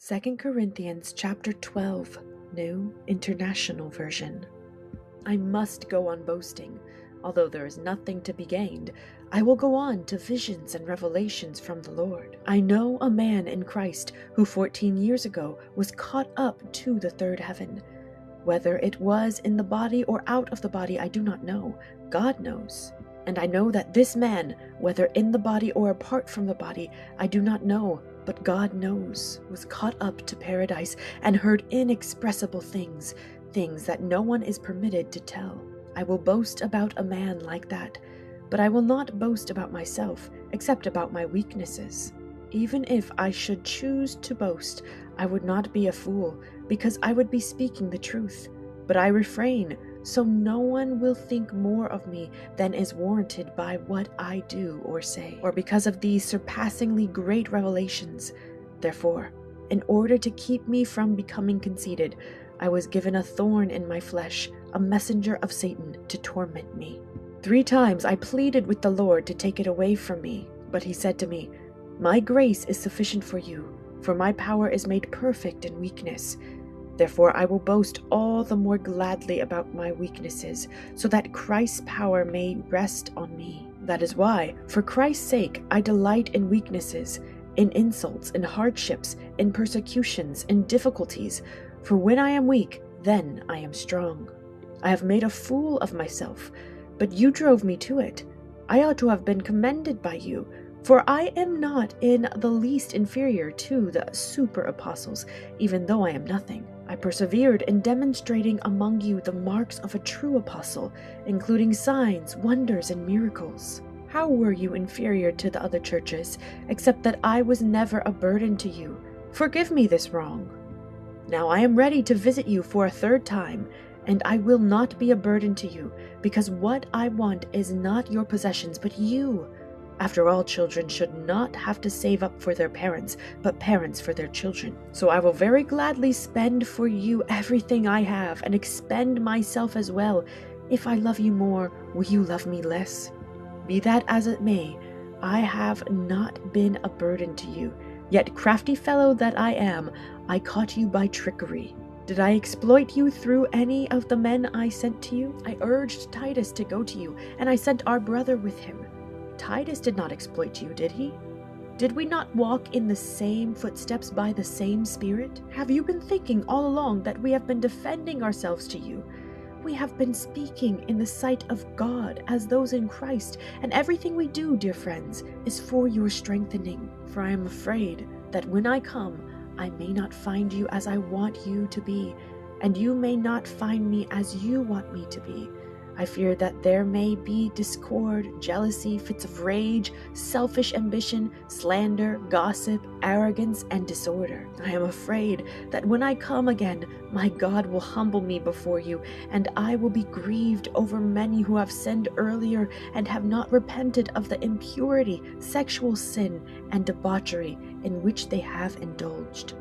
2 Corinthians chapter 12, New International Version. I must go on boasting. Although there is nothing to be gained, I will go on to visions and revelations from the Lord. I know a man in Christ who 14 years ago was caught up to the third heaven. Whether it was in the body or out of the body, I do not know. God knows. And I know that this man, whether in the body or apart from the body, I do not know, but God knows, was caught up to paradise and heard inexpressible things, things that no one is permitted to tell. I will boast about a man like that, but I will not boast about myself, except about my weaknesses. Even if I should choose to boast, I would not be a fool, because I would be speaking the truth. But I refrain, so no one will think more of me than is warranted by what I do or say, or because of these surpassingly great revelations. Therefore, in order to keep me from becoming conceited, I was given a thorn in my flesh, a messenger of Satan to torment me. 3 times I pleaded with the Lord to take it away from me, but he said to me, "My grace is sufficient for you, for my power is made perfect in weakness. Therefore I will boast all the more gladly about my weaknesses, so that Christ's power may rest on me. That is why, for Christ's sake, I delight in weaknesses, in insults, in hardships, in persecutions, in difficulties. For when I am weak, then I am strong. I have made a fool of myself, but you drove me to it. I ought to have been commended by you, for I am not in the least inferior to the super apostles, even though I am nothing. I persevered in demonstrating among you the marks of a true apostle, including signs, wonders, and miracles. How were you inferior to the other churches, except that I was never a burden to you? Forgive me this wrong. Now I am ready to visit you for a 3rd time, and I will not be a burden to you, because what I want is not your possessions, but you. After all, children should not have to save up for their parents, but parents for their children. So I will very gladly spend for you everything I have, and expend myself as well. If I love you more, will you love me less? Be that as it may, I have not been a burden to you. Yet, crafty fellow that I am, I caught you by trickery. Did I exploit you through any of the men I sent to you? I urged Titus to go to you, and I sent our brother with him. Titus did not exploit you, did he? Did we not walk in the same footsteps by the same Spirit? Have you been thinking all along that we have been defending ourselves to you? We have been speaking in the sight of God as those in Christ, and everything we do, dear friends, is for your strengthening. For I am afraid that when I come, I may not find you as I want you to be, and you may not find me as you want me to be. I fear that there may be discord, jealousy, fits of rage, selfish ambition, slander, gossip, arrogance, and disorder. I am afraid that when I come again, my God will humble me before you, and I will be grieved over many who have sinned earlier and have not repented of the impurity, sexual sin, and debauchery in which they have indulged.